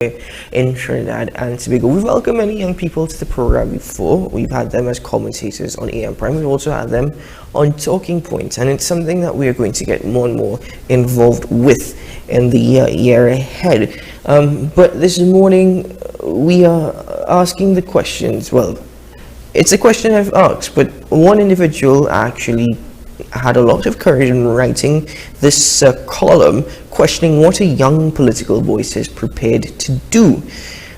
in Trinidad and Tobago. We've welcomed many young people to the program before. We've had them as commentators on AM Prime. We've also had them on Talking Points, and it's something that we are going to get more and more involved with in the year ahead. But this morning we are asking the questions. Well, it's a question I've asked, but one individual actually had a lot of courage in writing this column questioning what a young political voice is prepared to do.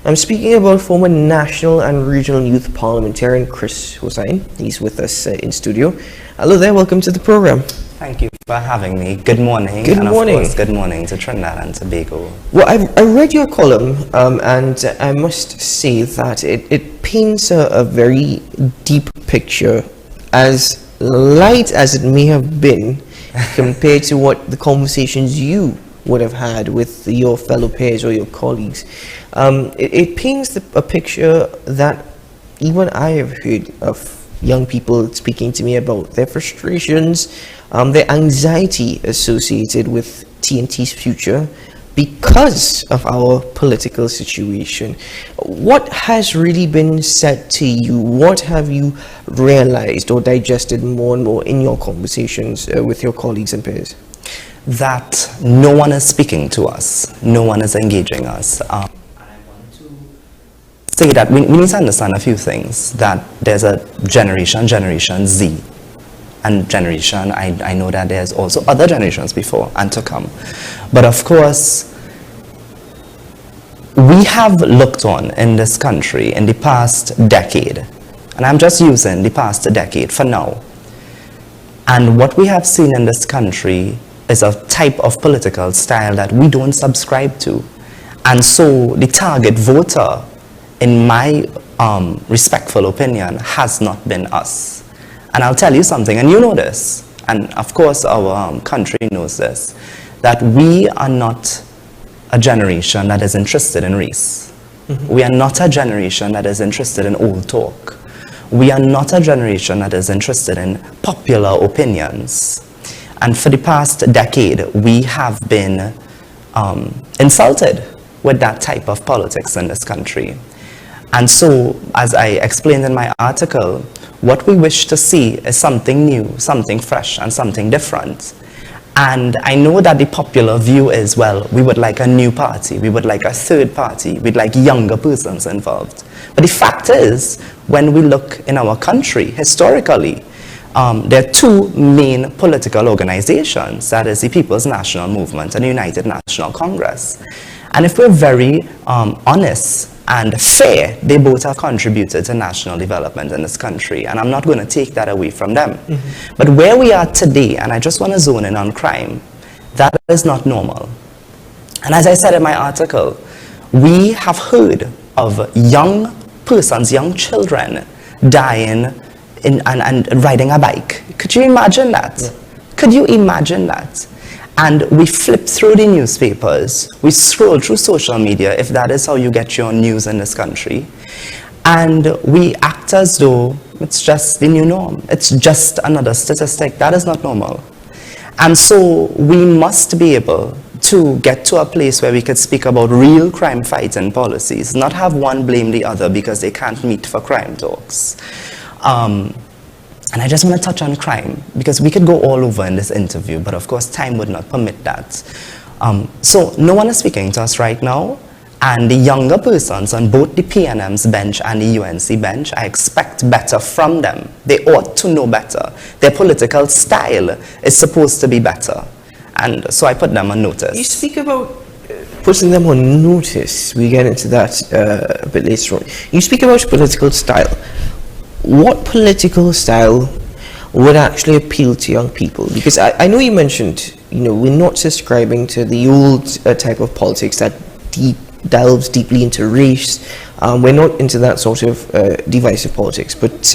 I'm speaking about former national and regional youth parliamentarian Kris Hosein. He's with us in studio. Hello there, welcome to the program. Thank you for having me. Good morning. Good morning. Of course, good morning to Trinidad and Tobago. Well, I read your column and I must say that it paints a very deep picture, as light as it may have been compared to what the conversations you would have had with your fellow peers or your colleagues. It paints a picture that even I have heard of young people speaking to me about their frustrations, their anxiety associated with TNT's future because of our political situation. What has really been said to you? What have you realized or digested more and more in your conversations with your colleagues and peers? That no one is speaking to us, no one is engaging us. And I want to say that we need to understand a few things, that there's a Generation Z, and generation, I know that there's also other generations before and to come. But of course, we have looked on in this country in the past decade, and I'm just using the past decade for now. And what we have seen in this country is a type of political style that we don't subscribe to. And so the target voter, in my respectful opinion, has not been us. And I'll tell you something, and you know this, and of course our country knows this, that we are not a generation that is interested in race. Mm-hmm. We are not a generation that is interested in old talk. We are not a generation that is interested in popular opinions. And for the past decade, we have been insulted with that type of politics in this country. And so, as I explained in my article, what we wish to see is something new, something fresh, and something different. And I know that the popular view is, well, we would like a new party, we would like a third party, we'd like younger persons involved. But the fact is, when we look in our country, historically, there are two main political organizations, that is the People's National Movement and the United National Congress. And if we're very honest and fair, they both have contributed to national development in this country, and I'm not going to take that away from them. Mm-hmm. But where we are today, and I just want to zone in on crime, that is not normal. And as I said in my article, we have heard of young persons, young children dying and riding a bike. Could you imagine that? Yeah. Could you imagine that? And we flip through the newspapers, we scroll through social media, if that is how you get your news in this country, and we act as though it's just the new norm. It's just another statistic. That is not normal. And so we must be able to get to a place where we could speak about real crime fighting policies, not have one blame the other because they can't meet for crime talks. And I just want to touch on crime, because we could go all over in this interview, but of course time would not permit that. So no one is speaking to us right now, and the younger persons on both the PNM's bench and the UNC bench, I expect better from them. They ought to know better. Their political style is supposed to be better. And so I put them on notice. You speak about putting them on notice. We get into that a bit later on. You speak about political style. What political style would actually appeal to young people? Because I know you mentioned, we're not subscribing to the old type of politics that delves deeply into race. We're not into that sort of divisive politics. But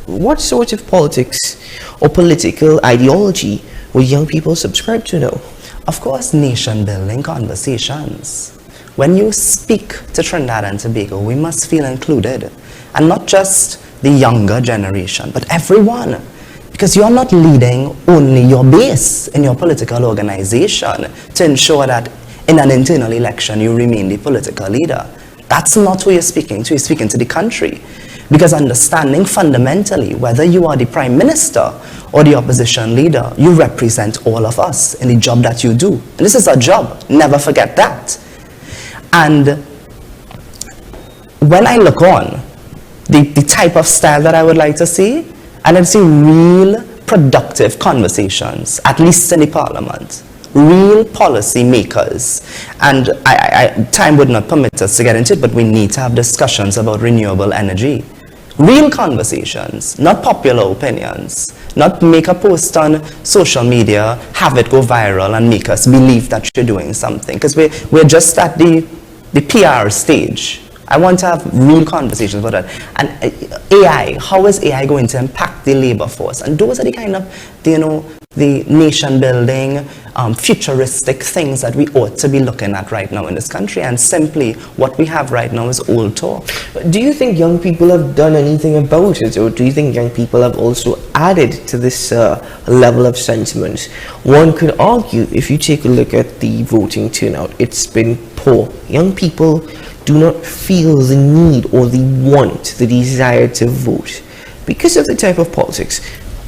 what sort of politics or political ideology would young people subscribe to now? Of course, nation-building conversations. When you speak to Trinidad and Tobago, we must feel included. And not just the younger generation, but everyone. Because you're not leading only your base in your political organization to ensure that in an internal election you remain the political leader. That's not who you're speaking to. You're speaking to the country. Because understanding fundamentally whether you are the prime minister or the opposition leader, you represent all of us in the job that you do. And this is a job. Never forget that. And when I look on the type of style that I would like to see, I like to see real productive conversations, at least in the parliament. Real policy makers. And time would not permit us to get into it, but we need to have discussions about renewable energy. Real conversations, not popular opinions, not make a post on social media, have it go viral and make us believe that you're doing something. Because we're just at the PR stage. I want to have real conversations about that. And AI, how is AI going to impact the labor force? And those are the kind of, the nation building, futuristic things that we ought to be looking at right now in this country. And simply what we have right now is old talk. Do you think young people have done anything about it, or do you think young people have also added to this level of sentiment? One could argue, if you take a look at the voting turnout, it's been poor. Young people do not feel the need or the want, the desire to vote because of the type of politics.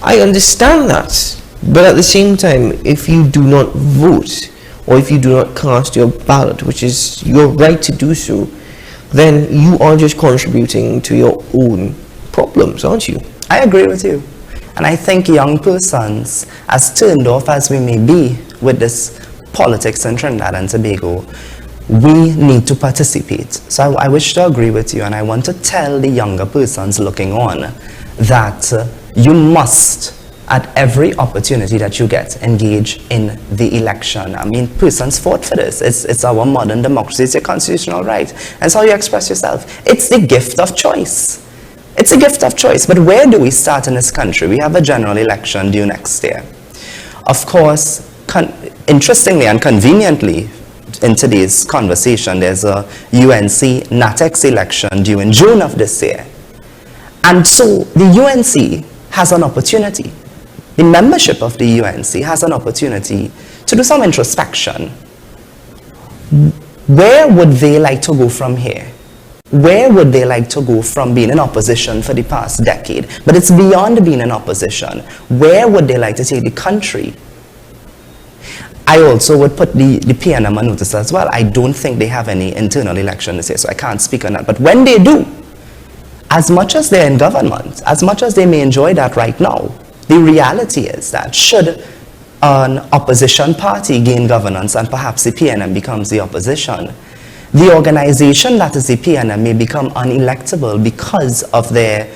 I understand that, but at the same time, if you do not vote or if you do not cast your ballot, which is your right to do so, then you are just contributing to your own problems, aren't you? I agree with you. And I think young persons, as turned off as we may be with this politics in Trinidad and Tobago, we need to participate. So I wish to agree with you, and I want to tell the younger persons looking on that you must, at every opportunity that you get, engage in the election. I mean, persons fought for this. It's our modern democracy. It's your constitutional right. And it's how you express yourself. It's the gift of choice. It's a gift of choice. But where do we start in this country? We have a general election due next year. Of course, interestingly and conveniently, in today's conversation, there's a UNC NATEX election due in June of this year. And so the UNC has an opportunity. The membership of the UNC has an opportunity to do some introspection. Where would they like to go from here? Where would they like to go from being in opposition for the past decade? But it's beyond being in opposition. Where would they like to take the country? I also would put the PNM on notice as well. I don't think they have any internal election this year, so I can't speak on that. But when they do, as much as they're in government, as much as they may enjoy that right now, the reality is that should an opposition party gain governance and perhaps the PNM becomes the opposition, the organization that is the PNM may become unelectable because of their,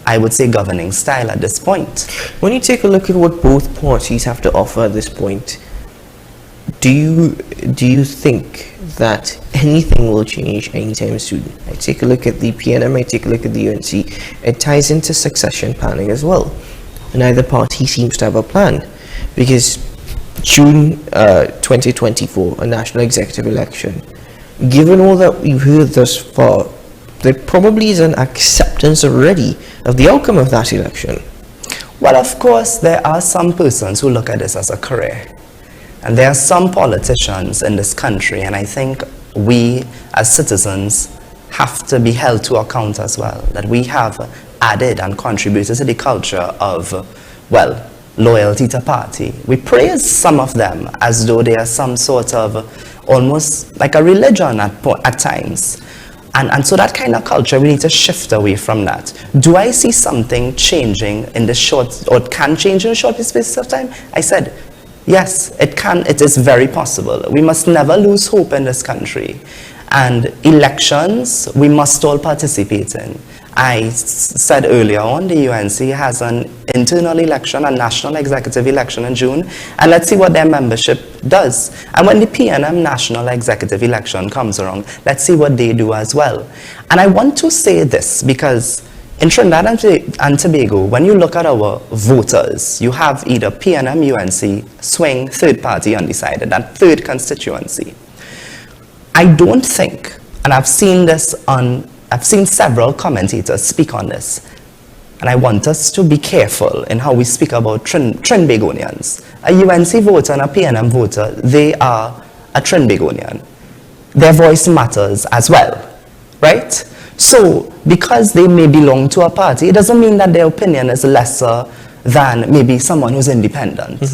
I would say, governing style at this point. When you take a look at what both parties have to offer at this point, do you think that anything will change anytime soon? I take a look at the PNM, I take a look at the UNC. It ties into succession planning as well. Neither party seems to have a plan, because June 2024, a national executive election, given all that we've heard thus far, there probably is an acceptance already of the outcome of that election. Well, of course, there are some persons who look at this as a career. And there are some politicians in this country, and I think we as citizens have to be held to account as well, that we have added and contributed to the culture of, well, loyalty to party. We praise some of them as though they are some sort of almost like a religion at times. And so that kind of culture, we need to shift away from that. Do I see something changing in the short, or can change in a short space of time? I said, yes, it can. It is very possible. We must never lose hope in this country. And elections, we must all participate in. I said earlier on, the UNC has an internal election, a national executive election in June, and let's see what their membership does. And when the PNM national executive election comes around, let's see what they do as well. And I want to say this because in Trinidad and Tobago, when you look at our voters, you have either PNM, UNC, swing, third party, undecided, that third constituency. I don't think, and I've seen several commentators speak on this, and I want us to be careful in how we speak about Trinbagonians. A UNC voter and a PNM voter, they are a Trinbagonian, their voice matters as well, right? So because they may belong to a party, it doesn't mean that their opinion is lesser than maybe someone who's independent.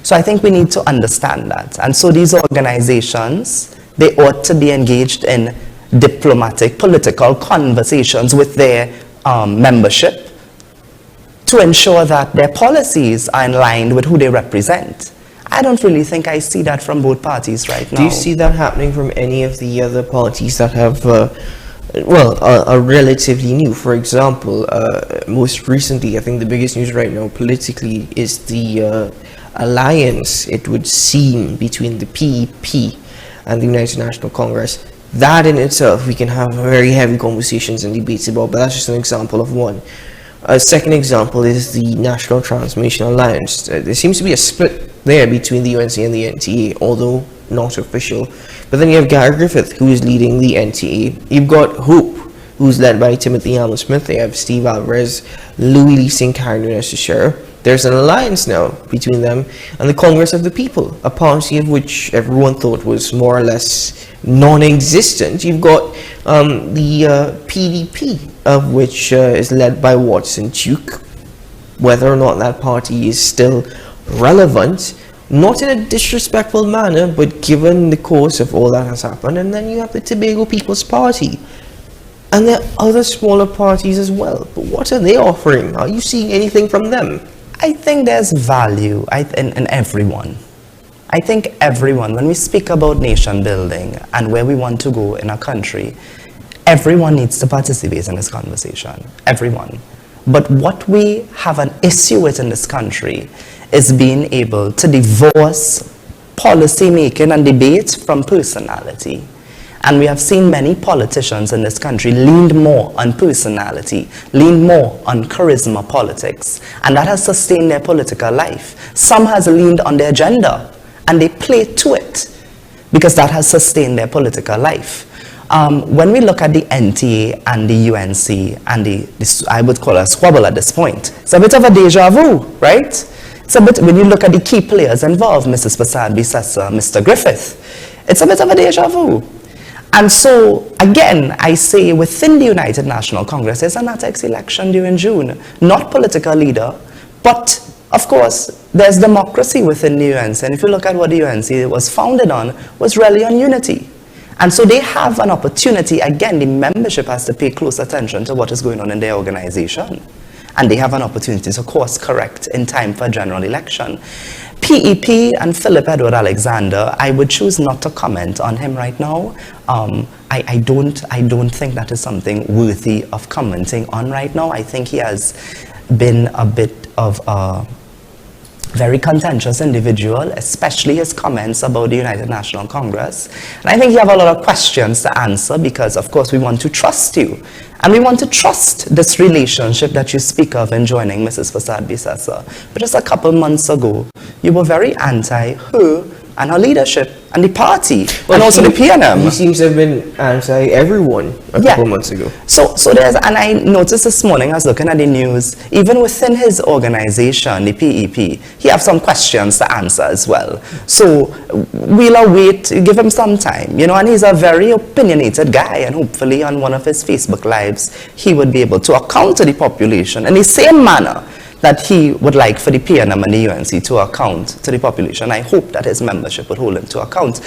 So I think we need to understand that. And so these organizations, they ought to be engaged in diplomatic, political conversations with their membership to ensure that their policies are in line with who they represent. I don't really think I see that from both parties right now. Do you see that happening from any of the other parties that have, are relatively new? For example, most recently, I think the biggest news right now politically is the alliance, it would seem, between the PEP and the United National Congress. That in itself, we can have very heavy conversations and debates about, but that's just an example of one. A second example is the National Transformation Alliance. There seems to be a split there between the UNC and the NTA, although not official. But then you have Gary Griffith, who is leading the NTA. You've got Hope, who's led by Timothy Allen-Smith. They have Steve Alvarez, Louis Lee St. Karen as the sheriff. There's an alliance now between them and the Congress of the People, a party of which everyone thought was more or less non-existent. You've got the PDP, of which is led by Watson Duke. Whether or not that party is still relevant, not in a disrespectful manner, but given the course of all that has happened. And then you have the Tobago People's Party. And there are other smaller parties as well. But what are they offering? Are you seeing anything from them? I think there's value in everyone. I think everyone, when we speak about nation building and where we want to go in a country, everyone needs to participate in this conversation. Everyone. But what we have an issue with in this country is being able to divorce policy making and debate from personality. And we have seen many politicians in this country lean more on personality, lean more on charisma politics, and that has sustained their political life. Some has leaned on their agenda, and they play to it, because that has sustained their political life. When we look at the NTA and the UNC, and I would call it a squabble at this point, it's a bit of a deja vu, right? It's a bit, when you look at the key players involved, Mrs. Prasad Bisasa, Mr. Griffith, it's a bit of a deja vu. And so, again, I say within the United National Congress, there's an ATEX election during June. Not political leader, but of course, there's democracy within the UNC. And if you look at what the UNC was founded on, was really on unity. And so they have an opportunity, again, the membership has to pay close attention to what is going on in their organization. And they have an opportunity to course correct in time for a general election. PEP and Philip Edward Alexander, I would choose not to comment on him right now. I don't think that is something worthy of commenting on right now. I think he has been a bit of a very contentious individual, especially his comments about the United National Congress. And I think you have a lot of questions to answer because, of course, we want to trust you. And we want to trust this relationship that you speak of in joining Mrs. Prasad Bisasa. But just a couple months ago, you were very anti her and her leadership and the party, and also the PNM. He seems to have been anti everyone a couple months ago. So there's, and I noticed this morning, I was looking at the news, even within his organization, the PEP, he have some questions to answer as well. So we'll await, give him some time, you know, and he's a very opinionated guy, and hopefully on one of his Facebook lives, he would be able to account to the population in the same manner that he would like for the PNM and the UNC to account to the population. I hope that his membership would hold him to account.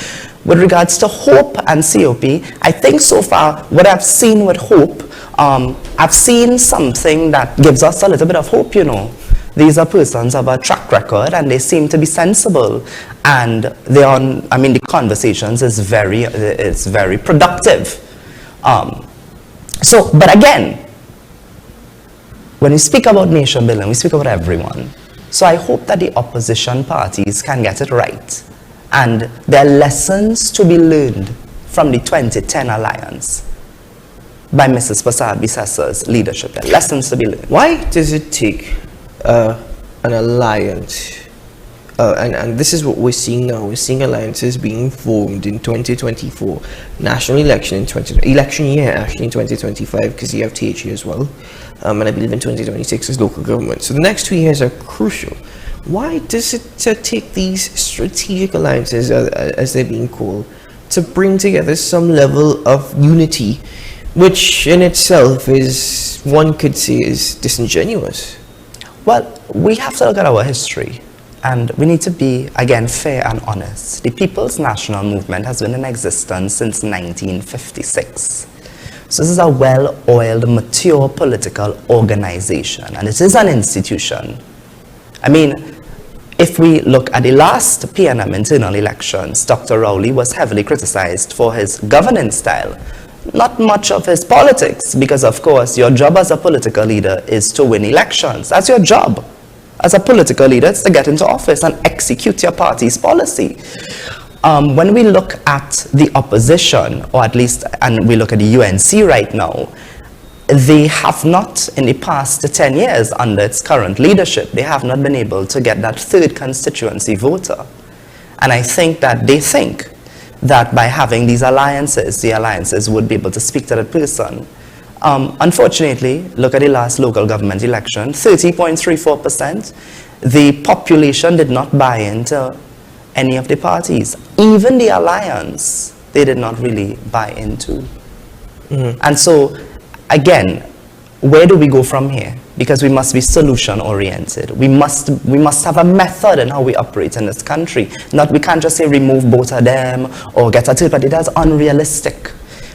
With regards to HOPE and COP, I think so far what I've seen with HOPE, I've seen something that gives us a little bit of hope, you know. These are persons of a track record and they seem to be sensible, and they're on, I mean, the conversations is very productive. But again, when we speak about nation building, we speak about everyone. So I hope that the opposition parties can get it right. And there are lessons to be learned from the 2010 alliance by Mrs. Prasad Bisasa's leadership. There are lessons to be learned. Why does it take an alliance? And this is what we're seeing now. We're seeing alliances being formed in 2024, national election in election year actually in 2025, because you have THE as well, and I believe in 2026 is local government. So the next 2 years are crucial. Why does it take these strategic alliances, as they're being called, to bring together some level of unity, which in itself is, one could say, is disingenuous? Well, we have to look at our history, and we need to be, again, fair and honest. The People's National Movement has been in existence since 1956. So this is a well-oiled, mature political organization, and it is an institution. I mean, if we look at the last PNM internal elections, Dr. Rowley was heavily criticized for his governance style, not much of his politics, because of course your job as a political leader is to win elections. That's your job. As a political leader, it's to get into office and execute your party's policy. When we look at the opposition, or at least, and we look at the UNC right now, they have not, in the past 10 years under its current leadership, they have not been able to get that third constituency voter. And I think that they think that by having these alliances, the alliances would be able to speak to that person. Unfortunately, look at the last local government election, 30.34%. The population did not buy into any of the parties. Even the alliance, they did not really buy into. And so, again, where do we go from here? Because we must be solution-oriented. We must have a method in how we operate in this country. We can't just say remove both of them or get a third party. That's unrealistic,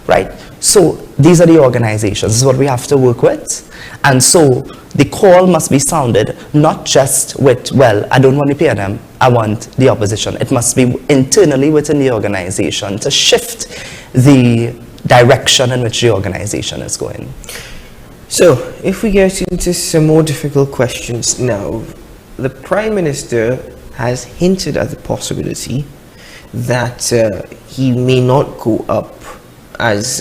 right? So these are the organizations. This is what we have to work with. And so the call must be sounded not just with, well, I don't want to pay them, I want the opposition. It must be internally within the organization to shift the direction in which the organization is going. So, if we get into some more difficult questions now, the Prime Minister has hinted at the possibility that he may not go up as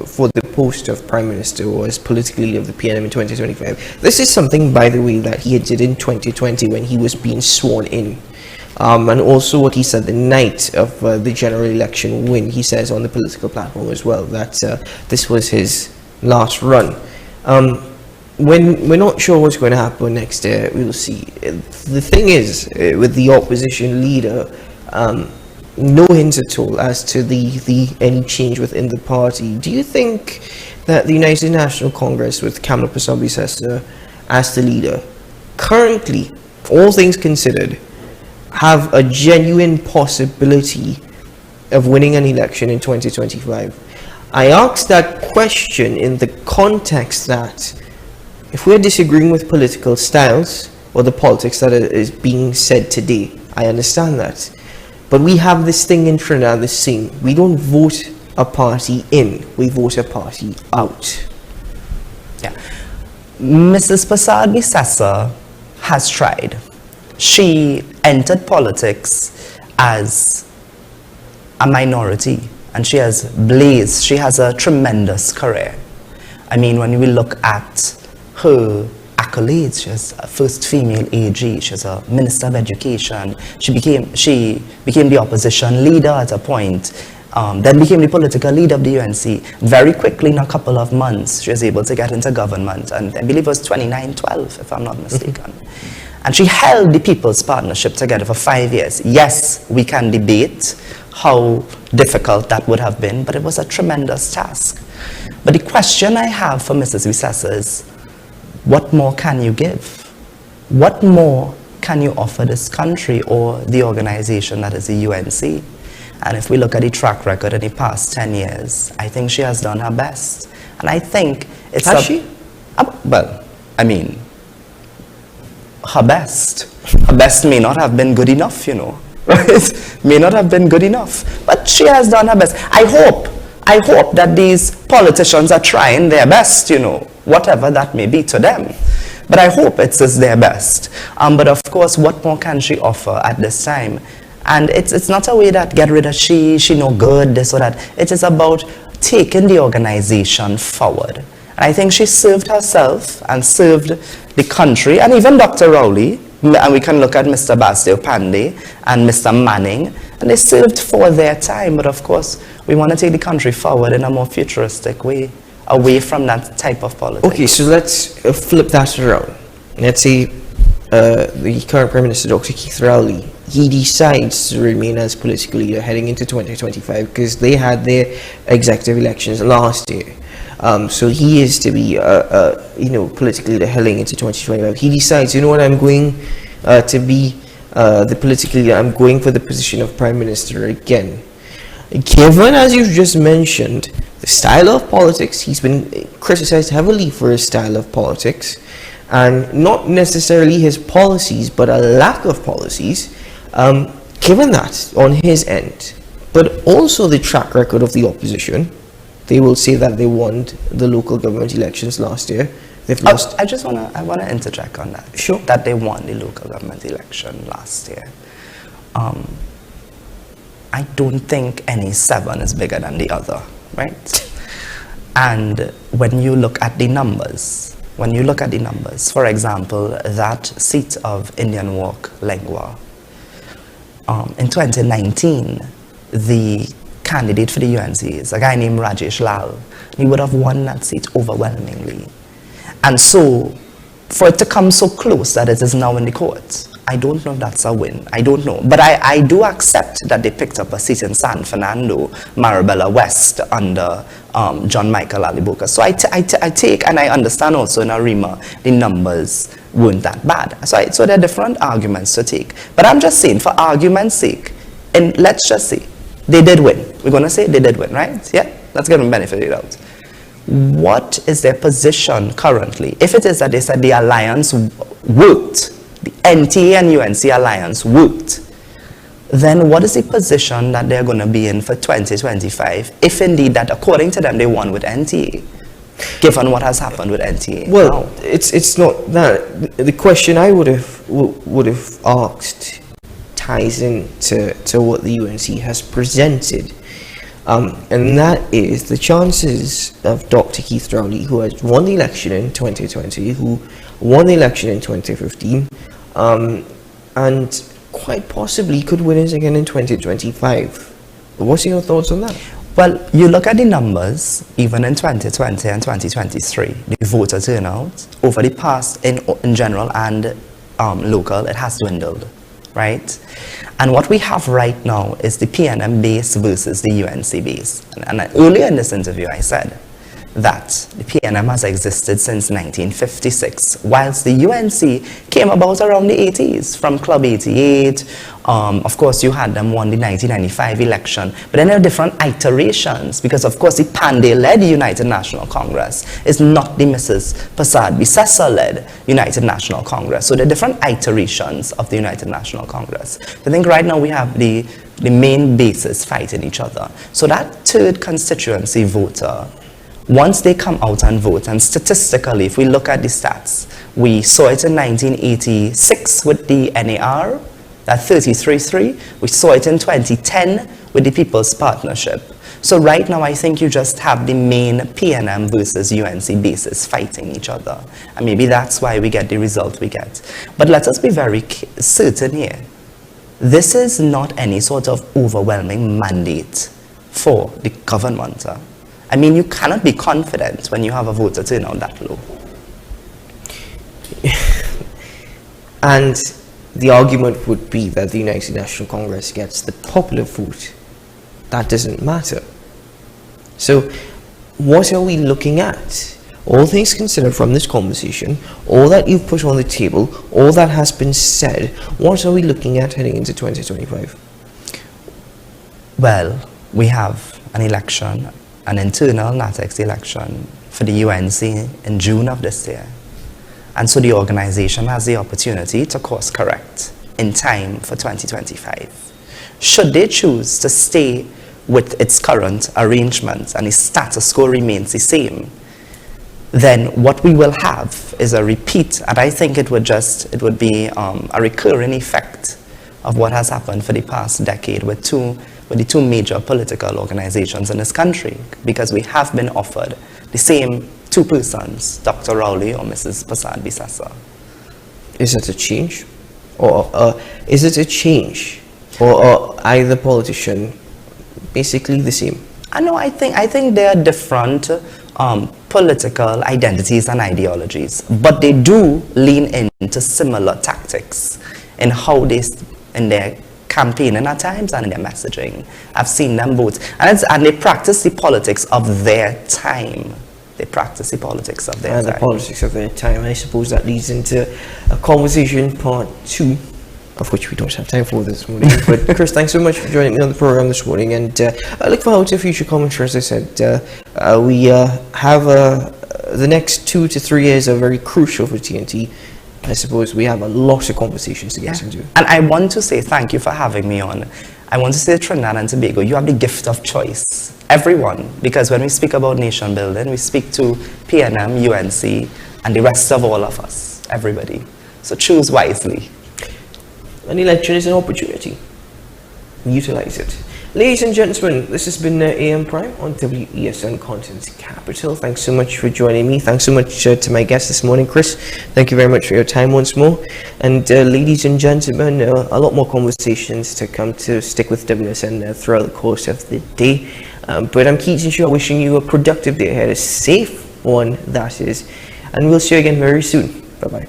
for the post of Prime Minister or as political leader of the PNM in 2025. This is something, by the way, that he did in 2020 when he was being sworn in. And also what he said the night of the general election win, he says on the political platform as well, that this was his last run. When we're not sure what's going to happen next year, we'll see. The thing is, with the opposition leader, no hints at all as to any change within the party. Do you think that the United National Congress with Kamla Persaud-Bissessor as the leader, currently, all things considered, have a genuine possibility of winning an election in 2025? I asked that question in the context that if we're disagreeing with political styles or the politics that is being said today, I understand that. But we have this thing in Trinidad, this saying, we don't vote a party in, we vote a party out. Yeah. Mrs. Persaud-Bissessor has tried. She entered politics as a minority, and she has blazed. She has a tremendous career. I mean, when we look at her accolades, she was a first female AG, she was a Minister of Education, she became the opposition leader at a point, then became the political leader of the UNC. Very quickly, in a couple of months, she was able to get into government, and I believe it was 2912, if I'm not mistaken. And she held the People's Partnership together for 5 years. Yes, we can debate how difficult that would have been, but it was a tremendous task. But the question I have for Mrs. Bissessor is, what more can you give? What more can you offer this country or the organization that is the UNC? And if we look at the track record in the past 10 years, I think she has done her best. And I think it's... Has she? Well, I mean, her best. Her best may not have been good enough, you know. Right? May not have been good enough. But she has done her best. I hope that these politicians are trying their best, you know, whatever that may be to them. But I hope it's their best. But of course, what more can she offer at this time? And it's not a way that get rid of she no good, this or that. It is about taking the organization forward. And I think she served herself and served the country, and even Dr. Rowley, and we can look at Mr. Basdeo Pandey and Mr. Manning, and they served for their time. But of course, we want to take the country forward in a more futuristic way, away from that type of politics. Okay, so let's flip that around. Let's say the current Prime Minister, Dr. Keith Rowley, he decides to remain as political leader heading into 2025 because they had their executive elections last year. So he is to be, political leader heading into 2025. He decides, you know what, I'm going to be the political leader. I'm going for the position of Prime Minister again. Given, as you've just mentioned, the style of politics, he's been criticized heavily for his style of politics, and not necessarily his policies, but a lack of policies. Given that on his end, but also the track record of the opposition, they will say that they won the local government elections last year. They've lost. I wanna interject on that. Sure. That they won the local government election last year. I don't think any 7 is bigger than the other, right? And when you look at the numbers, for example, that seat of Indian Walk Lengua, in 2019, the candidate for the UNC is a guy named Rajesh Lal. He would have won that seat overwhelmingly. And so, for it to come so close that it is now in the courts, I don't know if that's a win. I don't know. But I do accept that they picked up a seat in San Fernando, Marabella West, under John Michael Aliboka. So I take, and I understand also in Arima, the numbers weren't that bad. So there are different arguments to take. But I'm just saying, for argument's sake, and let's just say, they did win. We're going to say they did win, right? Yeah? Let's give them benefit of the doubt. What is their position currently? If it is that they said the alliance worked, the NTA and UNC alliance worked, then what is the position that they're going to be in for 2025, if indeed that, according to them, they won with NTA, given what has happened with NTA? Well, it's not that. The question I would have asked ties into what the UNC has presented, and that is the chances of Dr. Keith Rowley, who has won the election in 2020, who won the election in 2015, and quite possibly could win it again in 2025. What's your thoughts on that? Well, you look at the numbers, even in 2020 and 2023, the voter turnout over the past in general and local, it has dwindled, right? And what we have right now is the PNM base versus the UNC base. And earlier in this interview, I said that the PNM has existed since 1956, whilst the UNC came about around the 80s, from Club 88. Of course, you had them won the 1995 election, but then there are different iterations, because of course the Pandey-led United National Congress is not the Mrs. Prasad Bisesa-led United National Congress. So there are different iterations of the United National Congress. I think right now we have the main bases fighting each other. So that third constituency voter, once they come out and vote, and statistically, if we look at the stats, we saw it in 1986 with the NAR, that 33-3. We saw it in 2010 with the People's Partnership. So right now, I think you just have the main PNM versus UNC bases fighting each other. And maybe that's why we get the result we get. But let us be very certain here. This is not any sort of overwhelming mandate for the government. I mean, you cannot be confident when you have a voter turnout that low. And the argument would be that the United National Congress gets the popular vote. That doesn't matter. So, what are we looking at? All things considered from this conversation, all that you've put on the table, all that has been said, what are we looking at heading into 2025? Well, we have an election, an internal NATEX election for the UNC in June of this year. And so the organization has the opportunity to course correct in time for 2025. Should they choose to stay with its current arrangements and its status quo remains the same, then what we will have is a repeat, and I think it would be a recurring effect of what has happened for the past decade with the two major political organizations in this country, because we have been offered the same two persons, Dr. Rowley or Mrs. Prasad Bisesa. Is it a change? Or is it a change? Or are either politician basically the same? I know, I think they are different political identities and ideologies, but they do lean into similar tactics in how in their campaigning at times and in their messaging. I've seen them both, and they practice the politics of their time. They practice the politics of their time. The politics of their time. I suppose that leads into a conversation part 2, of which we don't have time for this morning. But Kris, thanks so much for joining me on the program this morning, and I look forward to future commentary. As I said, we have the next 2 to 3 years are very crucial for TNT. I suppose we have a lot of conversations to get into. And I want to say thank you for having me on. I want to say Trinidad and Tobago, you have the gift of choice. Everyone, because when we speak about nation building, we speak to PNM, UNC, and the rest of all of us, everybody. So choose wisely. An election is an opportunity. Utilize it. Ladies and gentlemen, this has been AM Prime on WESN Content Capital. Thanks so much for joining me. Thanks so much to my guest this morning, Kris. Thank you very much for your time once more. And ladies and gentlemen, a lot more conversations to come. To stick with WSN throughout the course of the day. But I'm Keaton Shaw, wishing you a productive day ahead, a safe one that is. And we'll see you again very soon. Bye-bye.